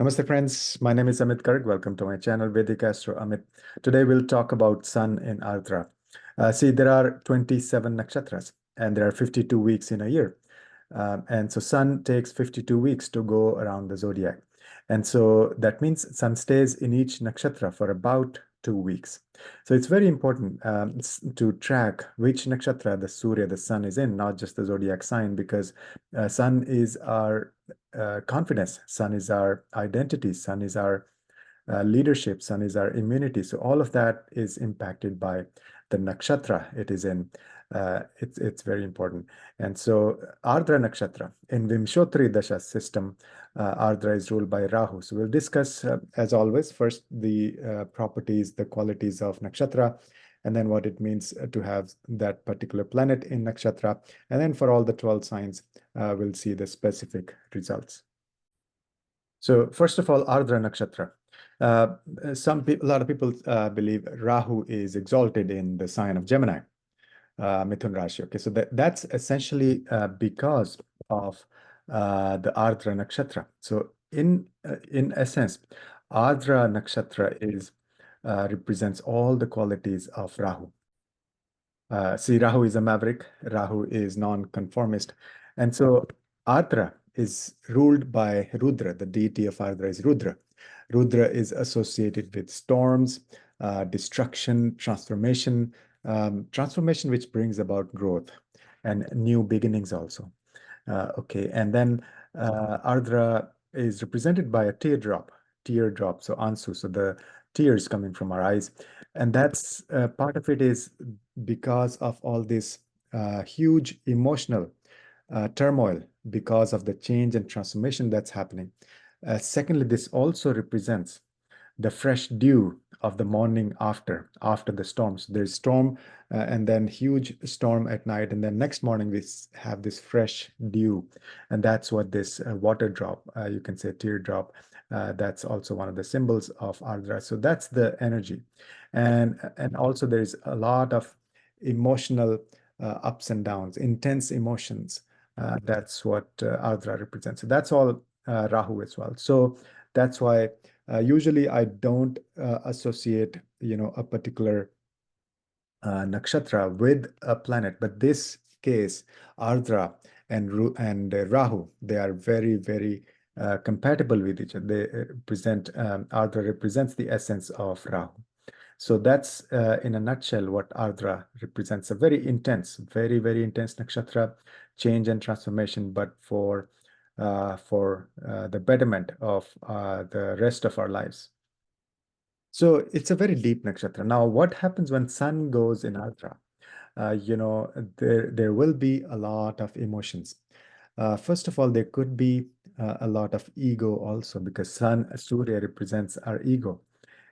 Namaste friends, my name is Amit Garg. Welcome to my channel VedicAstro Amit. Today we'll talk about Sun in ARDRA. See, there are 27 nakshatras and there are 52 weeks in a year. And so Sun takes 52 weeks to go around the zodiac. And so that means Sun stays in each nakshatra for about 2 weeks. So it's very important to track which nakshatra the Surya, the Sun is in, not just the zodiac sign, because Sun is our confidence, Sun is our identity, Sun is our leadership, Sun is our immunity. So all of that is impacted by the nakshatra it is in. It's very important. And so Ardra Nakshatra in Vimshotri Dasha system, Ardra is ruled by Rahu. So we'll discuss, as always, first the properties, the qualities of nakshatra, and then what it means to have that particular planet in nakshatra. And then for all the 12 signs, we'll see the specific results. So first of all, Ardra Nakshatra. A lot of people believe Rahu is exalted in the sign of Gemini, Mithun Rashi. Okay, so that's essentially because of the Ardra Nakshatra. So in essence, Ardra Nakshatra is represents all the qualities of Rahu. See, Rahu is a maverick, Rahu is non-conformist. And so Ardra is ruled by Rudra. The deity of Ardra is Rudra. Rudra is associated with storms, destruction, transformation, transformation which brings about growth and new beginnings also. Okay, and then Ardra is represented by a teardrop, so Ansu, so the tears coming from our eyes. And that's part of it is because of all this huge emotional turmoil because of the change and transformation that's happening. Secondly, this also represents the fresh dew of the morning after the storms. There's storm and then huge storm at night, and then next morning we have this fresh dew, and that's what this water drop, you can say teardrop, that's also one of the symbols of Ardra. So that's the energy, and also there's a lot of emotional ups and downs, intense emotions. That's what Ardra represents. So that's all Rahu as well. So that's why usually I don't associate, a particular nakshatra with a planet, but this case, Ardra and Rahu, they are very, very compatible with each other. They Ardra represents the essence of Rahu. So that's in a nutshell what Ardra represents. A very intense, very, very intense nakshatra, change and transformation, but for the betterment of the rest of our lives. So it's a very deep nakshatra. Now, what happens when Sun goes in Ardra? There will be a lot of emotions. First of all, there could be a lot of ego also, because Sun, Surya, represents our ego.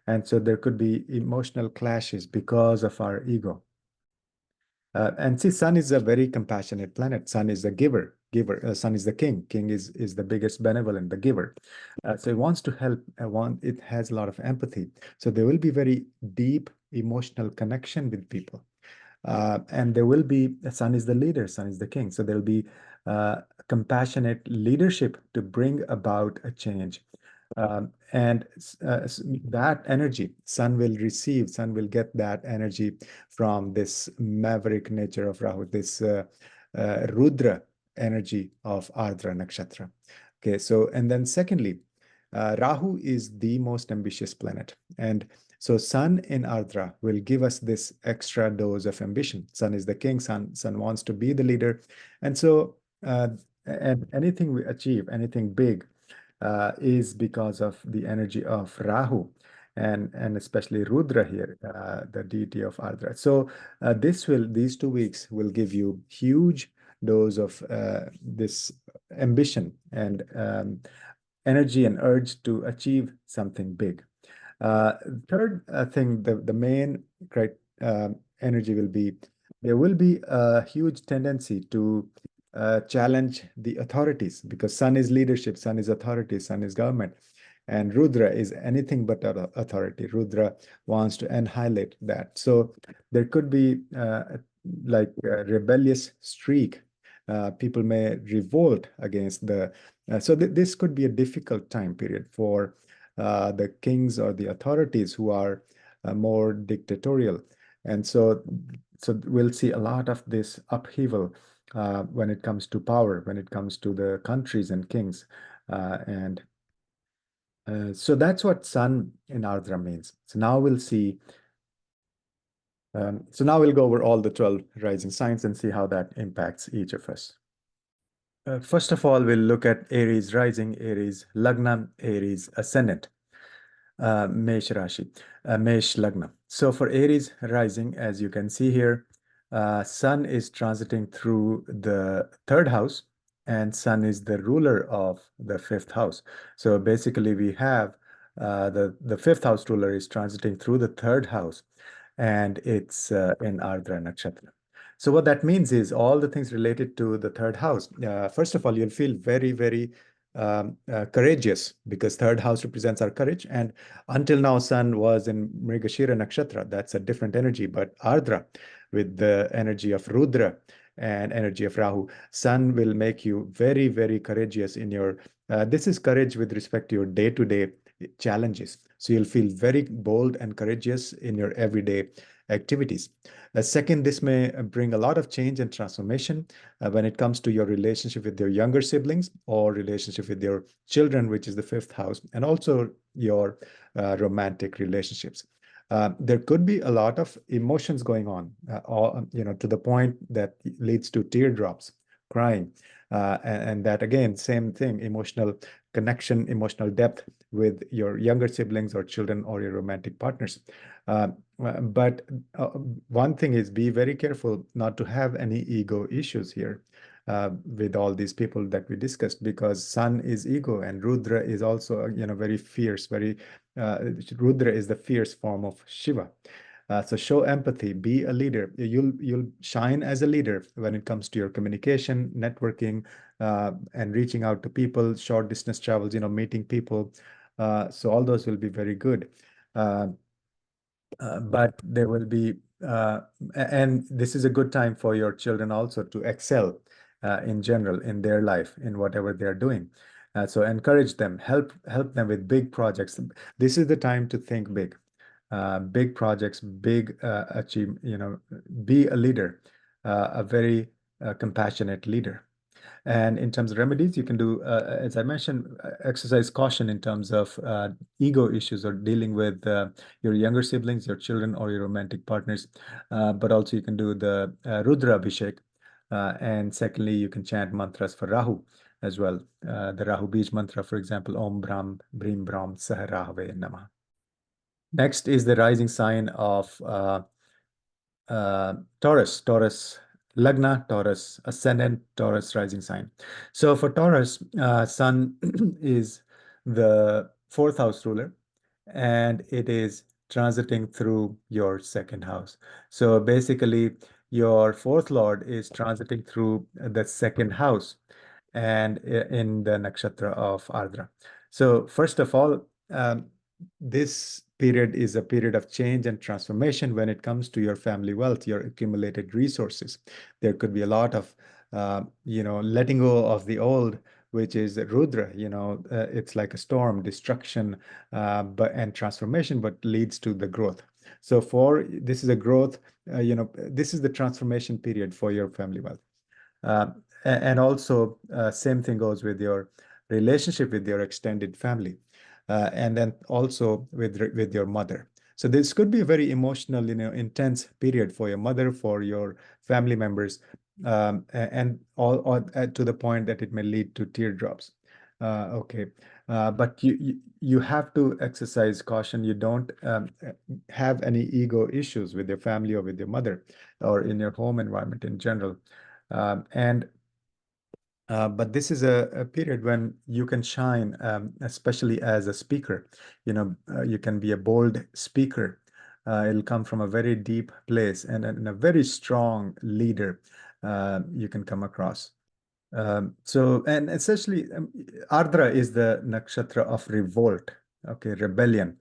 And so there could be emotional clashes because of our ego. And see, Sun is a very compassionate planet. Sun is the giver. Sun is the king. King is the biggest benevolent, the giver. So it wants to help. It has a lot of empathy. So there will be very deep emotional connection with people. And there will be, Sun is the leader, Sun is the king. So there will be compassionate leadership to bring about a change. And that energy, Sun will get that energy from this maverick nature of Rahu, this Rudra energy of Ardra Nakshatra. Okay, so, and then secondly, Rahu is the most ambitious planet. And so Sun in Ardra will give us this extra dose of ambition. Sun is the king, Sun wants to be the leader. And so, and anything we achieve, anything big, is because of the energy of Rahu and especially Rudra here, the deity of Ardra. So these 2 weeks will give you huge dose of this ambition and energy and urge to achieve something big. Third thing, the main energy will be, there will be a huge tendency to challenge the authorities, because Sun is leadership, Sun is authority, Sun is government, and Rudra is anything but authority. Rudra wants to annihilate that. So there could be like a rebellious streak. People may revolt against the So this could be a difficult time period for the kings or the authorities who are more dictatorial. And so we'll see a lot of this upheaval when it comes to power, when it comes to the countries and kings. And so that's what Sun in Ardra means. So now we'll go over all the 12 rising signs and see how that impacts each of us. First of all, we'll look at Aries rising, Aries Lagna, Aries ascendant, Mesh Rashi, Mesh Lagna. So for Aries rising, as you can see here, Sun is transiting through the third house, and Sun is the ruler of the fifth house. So basically, we have the fifth house ruler is transiting through the third house, and it's in Ardra Nakshatra. So what that means is all the things related to the third house. First of all, you'll feel very, very courageous because third house represents our courage. And until now, Sun was in Mrigashira Nakshatra. That's a different energy. But Ardra, with the energy of Rudra and energy of Rahu, Sun will make you very, very courageous in your. This is courage with respect to your day-to-day challenges. So you'll feel very bold and courageous in your everyday activities. Second, this may bring a lot of change and transformation when it comes to your relationship with your younger siblings or relationship with your children, which is the fifth house, and also your romantic relationships. There could be a lot of emotions going on, to the point that leads to teardrops, crying, and that again, same thing, emotional connection, emotional depth with your younger siblings or children or your romantic partners. But one thing is be very careful not to have any ego issues here with all these people that we discussed, because Sun is ego and Rudra is also, very fierce, Rudra is the fierce form of Shiva. So show empathy, be a leader. You'll shine as a leader when it comes to your communication, networking, and reaching out to people, short distance travels, meeting people. So all those will be very good. But there will be, and this is a good time for your children also to excel in general in their life, in whatever they're doing. So encourage them, help them with big projects. This is the time to think big, big projects, big achieve. Be a leader, a very compassionate leader. And in terms of remedies, you can do, as I mentioned, exercise caution in terms of ego issues or dealing with your younger siblings, your children, or your romantic partners. But also you can do the Rudra Abhishek. And secondly, you can chant mantras for Rahu as well. The Rahu Beach mantra, for example, Om Brahm, Brim Brahm, Sah Rahave Namah. Next is the rising sign of Taurus Lagna, Taurus ascendant, Taurus rising sign. So for Taurus, Sun is the fourth house ruler, and it is transiting through your second house. So basically, your fourth lord is transiting through the second house and in the nakshatra of Ardra. So first of all, this period is a period of change and transformation when it comes to your family wealth, your accumulated resources. There could be a lot of, letting go of the old, which is Rudra. It's like a storm, destruction, and transformation, but leads to the growth. So this is a growth, this is the transformation period for your family wealth. And also, same thing goes with your relationship with your extended family, and then also with your mother. So this could be a very emotional, intense period for your mother, for your family members, and all to the point that it may lead to teardrops. Okay, but you have to exercise caution. You don't have any ego issues with your family or with your mother or in your home environment in general. But this is a period when you can shine, especially as a speaker. You can be a bold speaker. It'll come from a very deep place and a very strong leader you can come across. And essentially, Ardra is the nakshatra of revolt, okay, rebellion,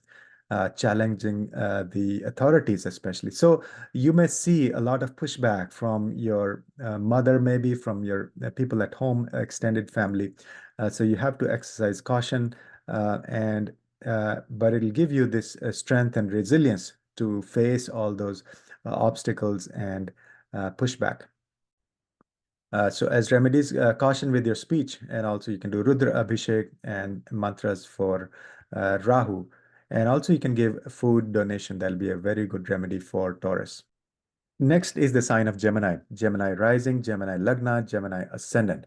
challenging the authorities, especially. So you may see a lot of pushback from your mother, maybe from your people at home, extended family. So you have to exercise caution, and but it'll give you this strength and resilience to face all those obstacles and pushback. So as remedies, caution with your speech, and also you can do Rudra Abhishek and mantras for Rahu. And also you can give food donation. That'll be a very good remedy for Taurus. Next is the sign of Gemini, Gemini rising, Gemini Lagna, Gemini ascendant.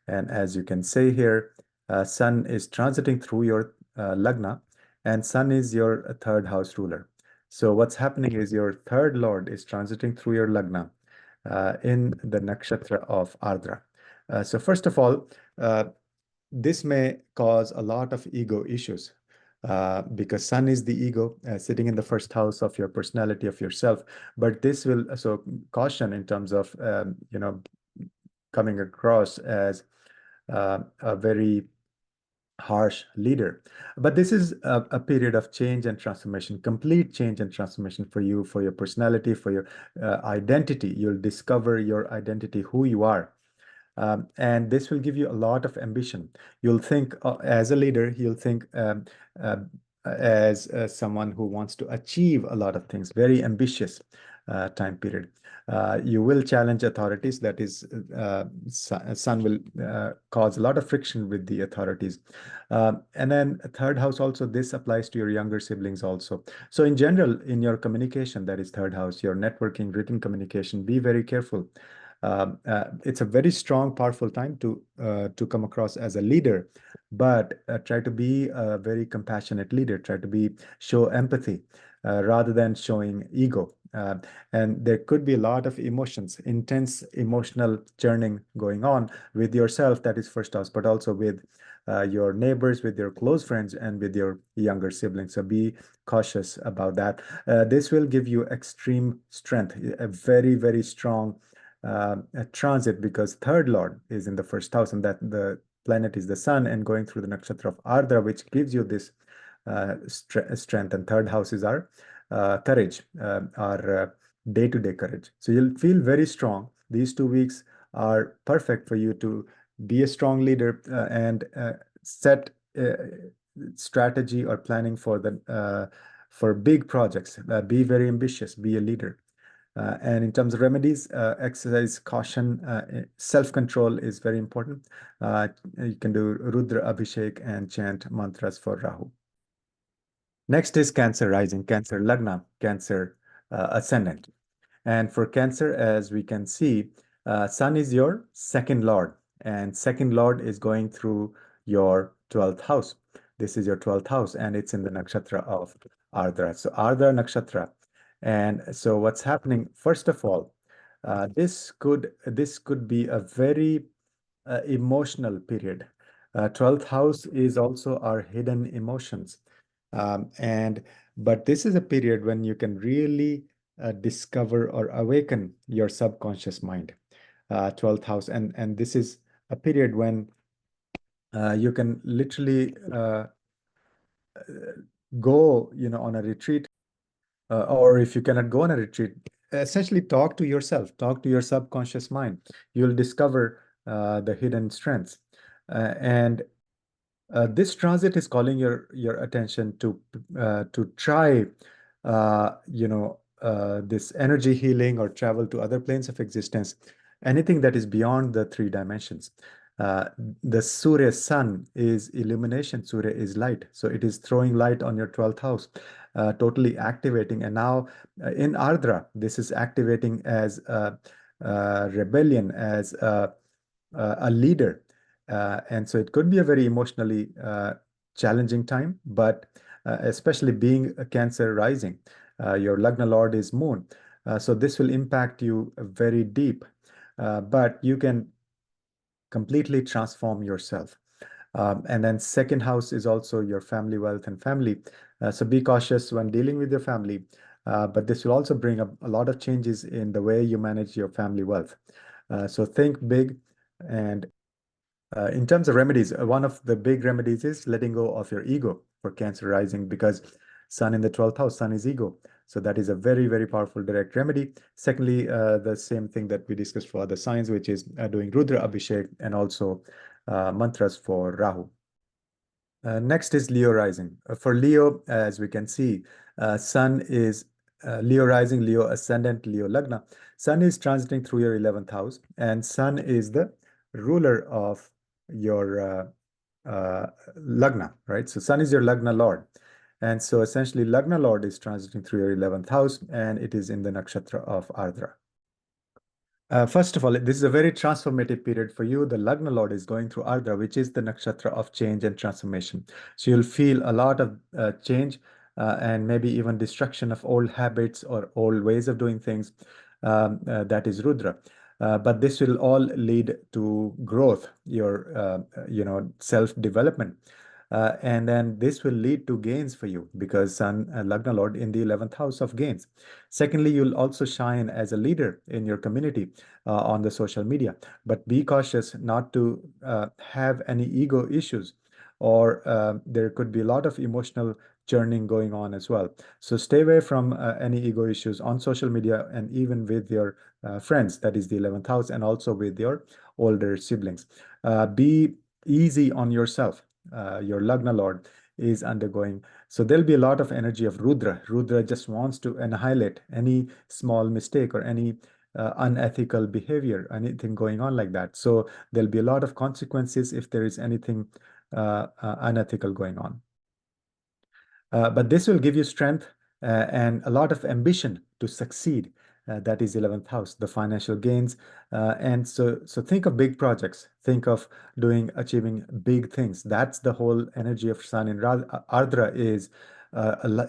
And as you can say here, Sun is transiting through your Lagna, and Sun is your third house ruler. So what's happening is your third lord is transiting through your Lagna in the nakshatra of Ardra. So first of all, this may cause a lot of ego issues because Sun is the ego sitting in the first house of your personality of yourself. But this will so caution in terms of coming across as a very harsh leader. But this is a period of change and transformation, complete change and transformation for you, for your personality, for your identity. You'll discover your identity, who you are. And this will give you a lot of ambition. You'll think as a leader, you'll think uh, as someone who wants to achieve a lot of things, very ambitious time period. You will challenge authorities. That is, Sun will cause a lot of friction with the authorities. And then third house also, this applies to your younger siblings also. So in general, in your communication, that is third house, your networking, written communication, be very careful. It's a very strong, powerful time to come across as a leader, but try to be a very compassionate leader. Try to show empathy rather than showing ego. And there could be a lot of emotions, intense emotional churning going on with yourself, that is first house, but also with your neighbors, with your close friends, and with your younger siblings. So be cautious about that. This will give you extreme strength, a very, very strong transit, because third lord is in the first house, and that the planet is the sun and going through the nakshatra of Ardra, which gives you this strength. And third house is our courage, our day-to-day courage. So you'll feel very strong. These 2 weeks are perfect for you to be a strong leader and set strategy or planning for the for big projects. Be very ambitious. Be a leader. And in terms of remedies, exercise caution, self-control is very important. You can do Rudra Abhishek and chant mantras for Rahu. Next is Cancer rising, Cancer Lagna, Cancer ascendant. And for Cancer, as we can see, Sun is your second lord, and second lord is going through your 12th house. This is your 12th house, and it's in the nakshatra of Ardra. So Ardra Nakshatra. And so what's happening, first of all, this could be a very emotional period. 12th house is also our hidden emotions. And but this is a period when you can really discover or awaken your subconscious mind. 12th house, and this is a period when you can literally go, on a retreat, or if you cannot go on a retreat, essentially talk to yourself, talk to your subconscious mind. You'll discover the hidden strengths, and this transit is calling your attention to try this energy healing or travel to other planes of existence, anything that is beyond the three dimensions. The Surya sun is illumination, Surya is light, so it is throwing light on your 12th house, totally activating. And now in Ardra, this is activating as a rebellion, as a leader. And so it could be a very emotionally challenging time, but especially being a Cancer rising, your Lagna Lord is Moon. So this will impact you very deep, but you can completely transform yourself. And then second house is also your family, wealth, and family. So be cautious when dealing with your family, but this will also bring up a lot of changes in the way you manage your family wealth. So think big. And in terms of remedies, one of the big remedies is letting go of your ego for Cancer rising, because Sun in the 12th house, Sun is ego. So that is a very, very powerful direct remedy. Secondly, the same thing that we discussed for other signs, which is doing Rudra Abhishek and also mantras for Rahu. Next is Leo rising. For Leo, as we can see, Sun is Leo rising, Leo ascendant, Leo lagna. Sun is transiting through your 11th house, and Sun is the ruler of your lagna, right? So Sun is your lagna lord. And so essentially, lagna lord is transiting through your 11th house, and it is in the nakshatra of Ardra. First of all, this is a very transformative period for you. The Lagna Lord is going through Ardra, which is the nakshatra of change and transformation. So you'll feel a lot of change and maybe even destruction of old habits or old ways of doing things. That is Rudra. But this will all lead to growth, your self-development. And then this will lead to gains for you because Sun, Lagna Lord in the 11th house of gains. Secondly, you'll also shine as a leader in your community on the social media, but be cautious not to have any ego issues, or there could be a lot of emotional churning going on as well. So stay away from any ego issues on social media and even with your friends, that is the 11th house, and also with your older siblings. Be easy on yourself. Your Lagna Lord is undergoing. So there'll be a lot of energy of Rudra. Rudra just wants to annihilate any small mistake or any unethical behavior, anything going on like that. So there'll be a lot of consequences if there is anything unethical going on. But this will give you strength and a lot of ambition to succeed. That is 11th house, the financial gains. And so think of big projects. Think of achieving big things. That's the whole energy of Sun in Ardra is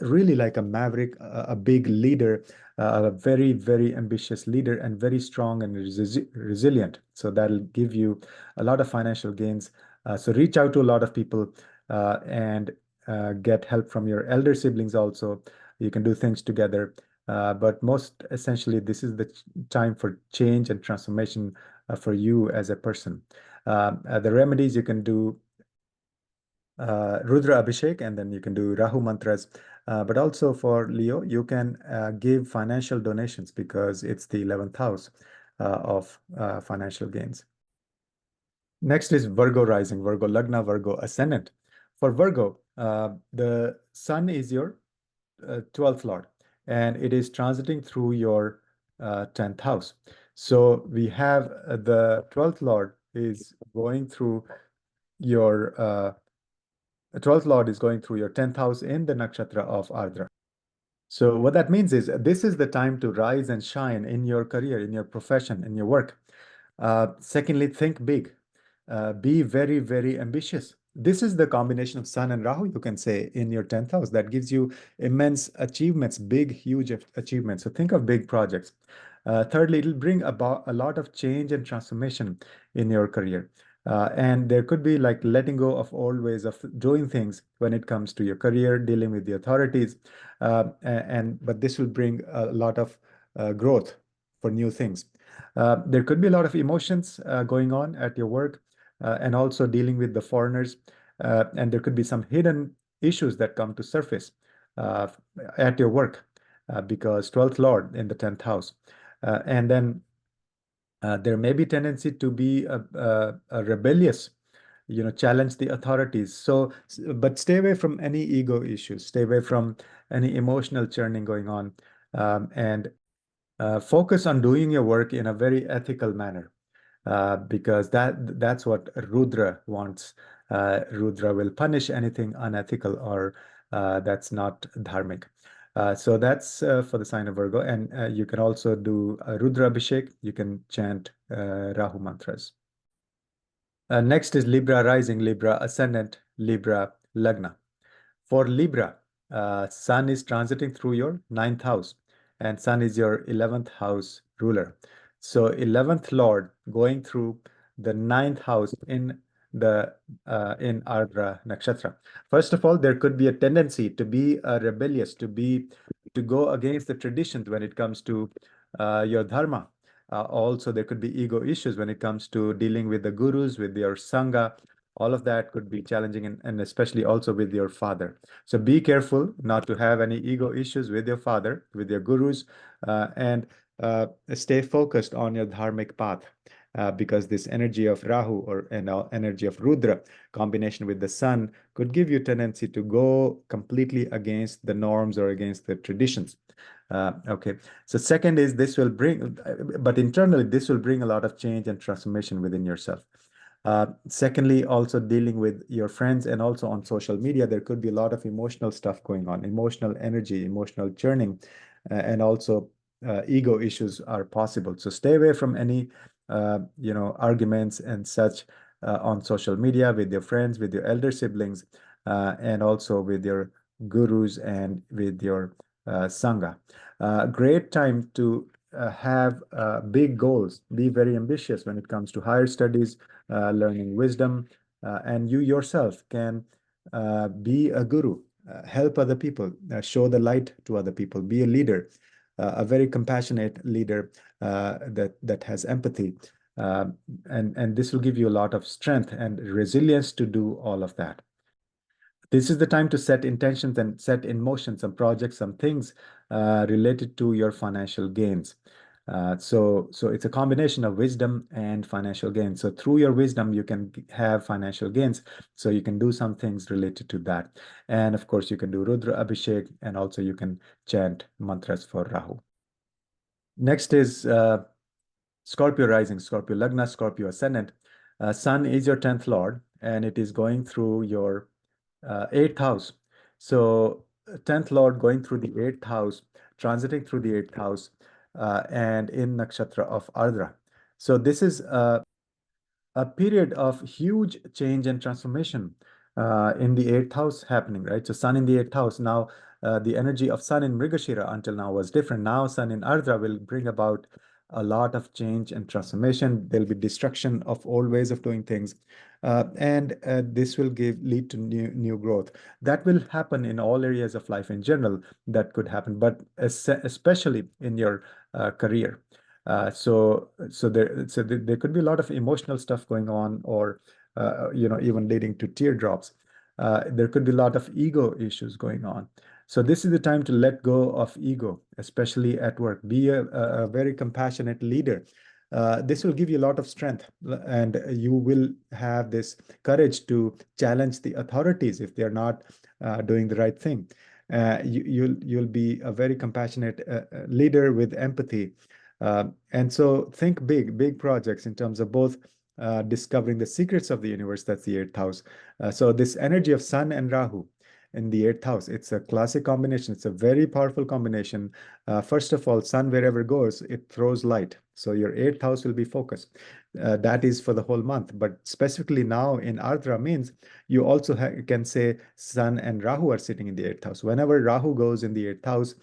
really like a maverick, a big leader, a very, very ambitious leader and very strong and resilient. So that'll give you a lot of financial gains. So reach out to a lot of people and get help from your elder siblings also. You can do things together. But most essentially, this is the time for change and transformation for you as a person. The remedies you can do Rudra Abhishek, and then you can do Rahu mantras. But also for Leo, you can give financial donations because it's the 11th house of financial gains. Next is Virgo rising, Virgo Lagna, Virgo ascendant. For Virgo, the Sun is your 12th Lord, and it is transiting through your 10th house. So we have the 12th Lord is going through your 12th Lord is going through your 10th house in the nakshatra of Ardra. So what that means is this is the time to rise and shine in your career, in your profession, in your work. Secondly, think big. Be very, very ambitious. This is the combination of Sun and Rahu, you can say, in your 10th house that gives you immense achievements, big, huge achievements. So think of big projects. Thirdly, it'll bring about a lot of change and transformation in your career. And there could be like letting go of old ways of doing things when it comes to your career, dealing with the authorities. But this will bring a lot of growth for new things. There could be a lot of emotions going on at your work and also dealing with the foreigners. And there could be some hidden issues that come to surface at your work because 12th Lord in the 10th house. And then there may be tendency to be a rebellious, challenge the authorities. So, but stay away from any ego issues, stay away from any emotional churning going on, and focus on doing your work in a very ethical manner, because that's what Rudra wants. Rudra will punish anything unethical or that's not dharmic. So that's for the sign of Virgo. And you can also do Rudra Abhishek. You can chant Rahu mantras. Next is Libra rising, Libra ascendant, Libra lagna. For Libra, Sun is transiting through your 9th house, and Sun is your 11th house ruler. So 11th Lord going through the 9th house in Ardra Nakshatra. First of all, there could be a tendency to be rebellious, to go against the traditions when it comes to your dharma. Also, there could be ego issues when it comes to dealing with the gurus, with your sangha. All of that could be challenging, and especially also with your father. So be careful not to have any ego issues with your father, with your gurus, and stay focused on your dharmic path. because this energy of Rahu and energy of Rudra combination with the sun could give you tendency to go completely against the norms or against the traditions. Okay, so second is this will bring, but internally this will bring a lot of change and transformation within yourself. Secondly, also dealing with your friends and also on social media, there could be a lot of emotional stuff going on, emotional energy, emotional churning, and also ego issues are possible. So stay away from any, arguments and such on social media with your friends, with your elder siblings, and also with your gurus and with your sangha. Great time to have big goals, be very ambitious when it comes to higher studies, learning wisdom, and you yourself can be a guru, help other people, show the light to other people, be a leader, a very compassionate leader that has empathy, uh, and this will give you a lot of strength and resilience to do all of that. This is the time to set intentions and set in motion some projects, some things related to your financial gains. So it's a combination of wisdom and financial gains. So through your wisdom, you can have financial gains. So you can do some things related to that. And of course, you can do Rudra Abhishek, and also you can chant mantras for Rahu. Next is Scorpio rising, Scorpio Lagna, Scorpio ascendant. Sun is your 10th lord, and it is going through your eighth house. So 10th lord going through the eighth house, transiting through the eighth house, and in nakshatra of Ardra. So this is a period of huge change and transformation in the eighth house happening, right? So sun in the eighth house. Now, the energy of sun in Mrigashira until now was different. Now, sun in Ardra will bring about a lot of change and transformation. There'll be destruction of old ways of doing things. And this will lead to new growth. That will happen in all areas of life in general. That could happen, but especially in your career. So there could be a lot of emotional stuff going on, or even leading to teardrops. There could be a lot of ego issues going on. So this is the time to let go of ego, especially at work. Be a very compassionate leader. This will give you a lot of strength, and you will have this courage to challenge the authorities if they're not doing the right thing. You'll be a very compassionate leader with empathy. And so think big projects in terms of both discovering the secrets of the universe. That's the eighth house. So this energy of Sun and Rahu in the eighth house, it's a classic combination. It's a very powerful combination. First of all, Sun wherever goes, it throws light. So your eighth house will be focused. That is for the whole month. But specifically now in Ardra means you also can say Sun and Rahu are sitting in the eighth house. Whenever Rahu goes in the eighth house,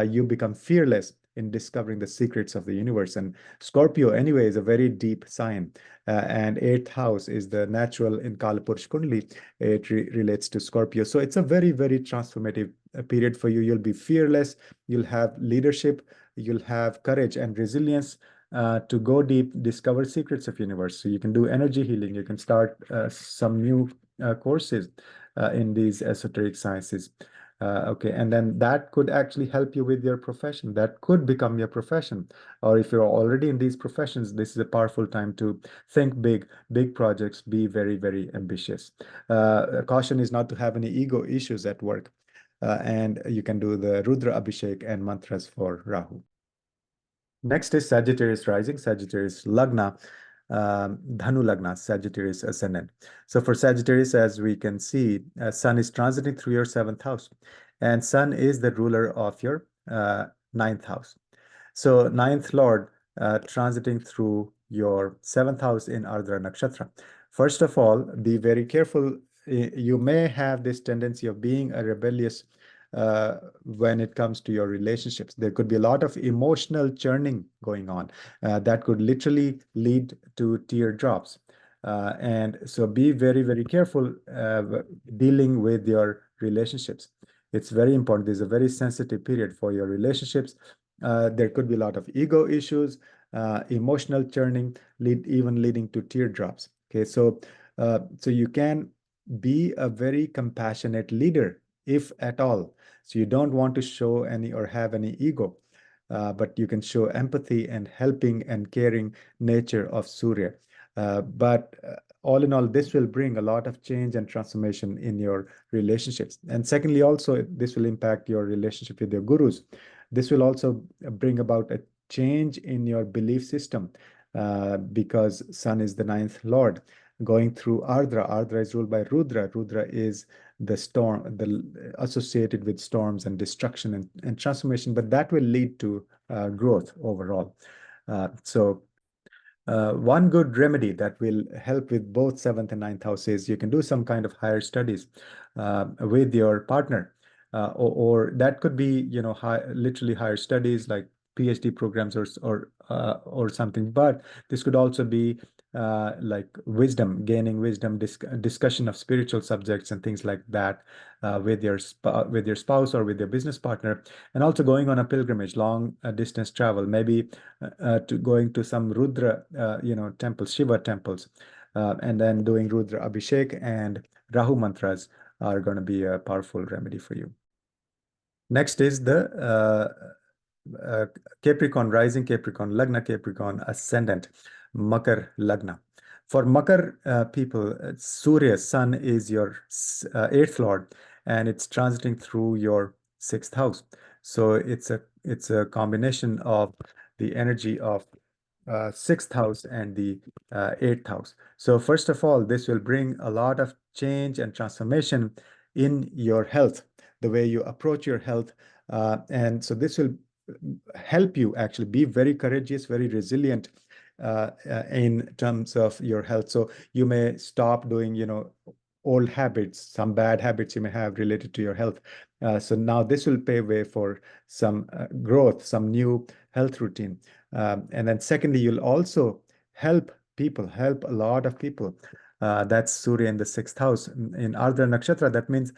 you become fearless in discovering the secrets of the universe. And Scorpio, anyway, is a very deep sign. And eighth house is the natural in Kalapurush Kundali. It relates to Scorpio. So it's a very, very transformative period for you. You'll be fearless. You'll have leadership. You'll have courage and resilience to go deep, discover secrets of universe. So you can do energy healing. You can start some new courses in these esoteric sciences. Okay, and then that could actually help you with your profession. That could become your profession. Or if you're already in these professions, this is a powerful time to think big projects, be very, very ambitious. Caution is not to have any ego issues at work. And you can do the Rudra Abhishek and mantras for Rahu. Next is Sagittarius rising, Sagittarius Lagna, Dhanu Lagna, Sagittarius ascendant. So for Sagittarius, as we can see, Sun is transiting through your seventh house, and Sun is the ruler of your ninth house. So ninth Lord transiting through your seventh house in Ardra Nakshatra. First of all, be very careful. You may have this tendency of being a rebellious when it comes to your relationships. There could be a lot of emotional churning going on that could literally lead to teardrops. And so be very, very careful dealing with your relationships. It's very important. This is a very sensitive period for your relationships. There could be a lot of ego issues, emotional churning, even leading to teardrops. Okay, so you can be a very compassionate leader, if at all. So you don't want to show any or have any ego. but you can show empathy and helping and caring nature of Surya. But all in all, this will bring a lot of change and transformation in your relationships. And secondly, also, this will impact your relationship with your gurus. This will also bring about a change in your belief system, because Sun is the ninth lord. Going through Ardra, Ardra is ruled by Rudra. Rudra is the storm, the associated with storms and destruction and transformation, but that will lead to growth overall. One good remedy that will help with both seventh and ninth house is you can do some kind of higher studies with your partner, or that could be, literally higher studies like PhD programs or something. But this could also be like wisdom, gaining wisdom, discussion of spiritual subjects and things like that with your spouse or with your business partner, and also going on a pilgrimage, long distance travel, maybe to going to some Rudra, temples, Shiva temples, and then doing Rudra Abhishek and Rahu mantras are going to be a powerful remedy for you. Next is the uh, Capricorn, rising Capricorn, Lagna Capricorn, ascendant, Makar Lagna. For Makar people, Surya, Sun is your eighth lord, and it's transiting through your sixth house. So it's a combination of the energy of sixth house and the eighth house. So first of all, this will bring a lot of change and transformation in your health, the way you approach your health. And so this will help you actually be very courageous, very resilient in terms of your health. So you may stop doing, old habits, some bad habits you may have related to your health. So now this will pave way for some growth, some new health routine. And then secondly, you'll also help people, help a lot of people. That's Surya in the sixth house. In Ardra Nakshatra, that means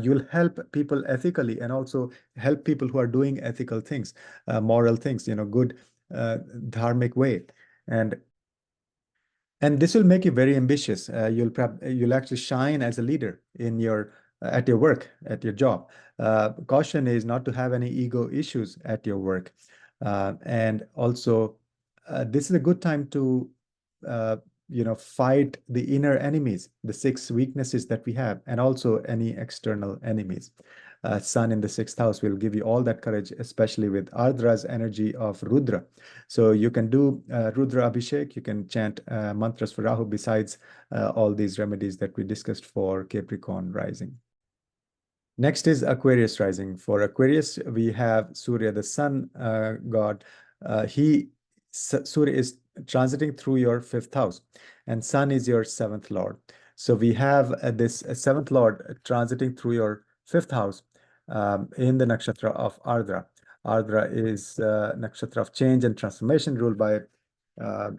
you'll help people ethically and also help people who are doing ethical things, moral things, good dharmic way. And this will make you very ambitious. You'll actually shine as a leader in your at your work, at your job. Caution is not to have any ego issues at your work. And also, this is a good time to fight the inner enemies, the six weaknesses that we have, and also any external enemies. Sun in the sixth house will give you all that courage, especially with Ardra's energy of Rudra. So you can do Rudra Abhishek, you can chant mantras for Rahu besides all these remedies that we discussed for Capricorn rising. Next is Aquarius rising. For Aquarius, we have Surya, the sun god. Surya is transiting through your fifth house, and sun is your seventh lord. So we have this seventh lord transiting through your fifth house in the nakshatra of Ardra. Ardra is nakshatra of change and transformation ruled by uh,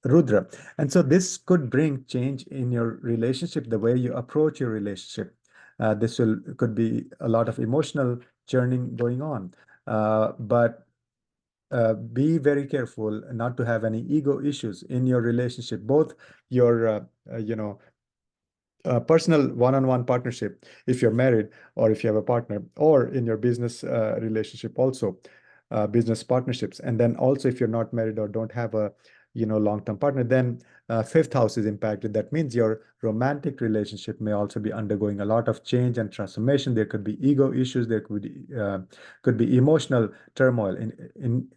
Rudra. And so this could bring change in your relationship, the way you approach your relationship. This could be a lot of emotional churning going on. But be very careful not to have any ego issues in your relationship, both your personal one-on-one partnership, if you're married or if you have a partner, or in your business relationship also, business partnerships. And then also if you're not married or don't have a long-term partner, then fifth house is impacted. That means your romantic relationship may also be undergoing a lot of change and transformation. There could be ego issues. There could be emotional turmoil in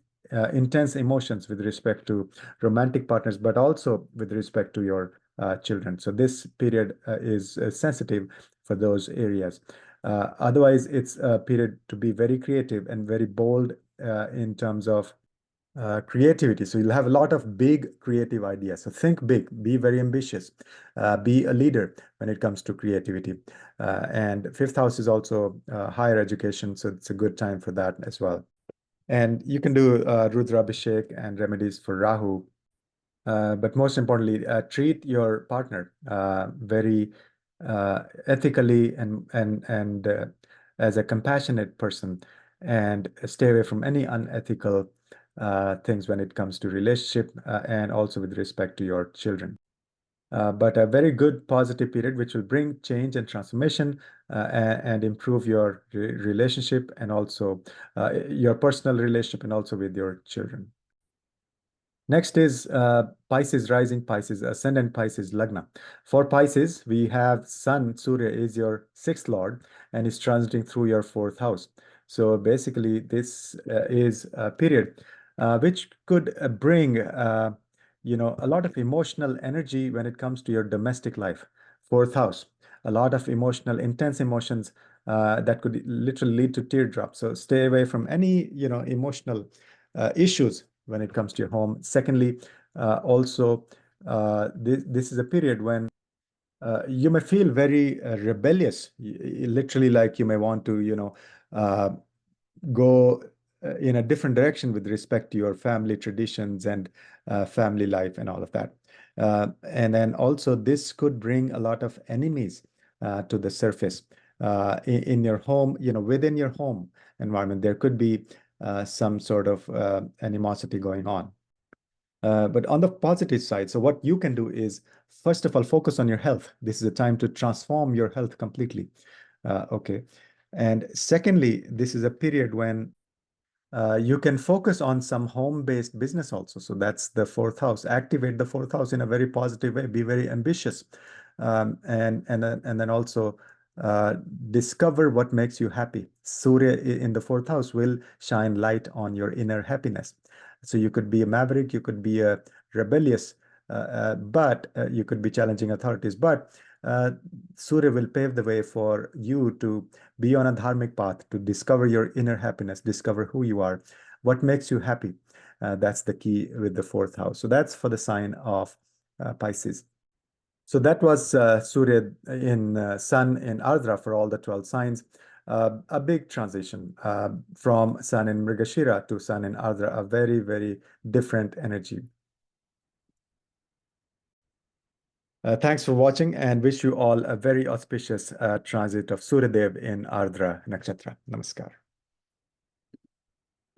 intense emotions with respect to romantic partners, but also with respect to your children. So this period is sensitive for those areas. Otherwise, it's a period to be very creative and very bold in terms of creativity. So you'll have a lot of big creative ideas. So think big, be very ambitious, be a leader when it comes to creativity. And fifth house is also higher education, so it's a good time for that as well. And you can do Rudra Abhishek and remedies for Rahu. But most importantly, treat your partner very ethically and as a compassionate person, and stay away from any unethical things when it comes to relationship and also with respect to your children. but a very good positive period which will bring change and transformation and improve your relationship and also your personal relationship and also with your children. Next is Pisces rising, Pisces ascendant, Pisces Lagna. For Pisces, we have Sun, Surya is your sixth lord and is transiting through your fourth house. So basically, this is a period which could bring a lot of emotional energy when it comes to your domestic life. Fourth house, a lot of emotional, intense emotions that could literally lead to teardrops. So stay away from any, emotional issues when it comes to your home. Secondly, also, this is a period when you may feel very rebellious, literally like you may want to, uh, go in a different direction with respect to your family traditions and family life and all of that. And then also, this could bring a lot of enemies to the surface in your home, within your home environment. There could be some sort of animosity going on. But on the positive side, so what you can do is, first of all, focus on your health. This is a time to transform your health completely. Okay. And secondly, this is a period when you can focus on some home-based business also. So that's the fourth house. Activate the fourth house in a very positive way. Be very ambitious, and then also uh, discover what makes you happy. Surya in the fourth house will shine light on your inner happiness. So you could be a maverick, you could be a rebellious, but you could be challenging authorities. But uh, Surya will pave the way for you to be on a dharmic path, to discover your inner happiness, discover who you are, what makes you happy. That's the key with the fourth house. So that's for the sign of Pisces. So that was Surya in Sun in Ardra for all the 12 signs. A big transition from Sun in Mrigashira to Sun in Ardra, a very, very different energy. Thanks for watching and wish you all a very auspicious transit of Surya Dev in Ardra Nakshatra. Namaskar.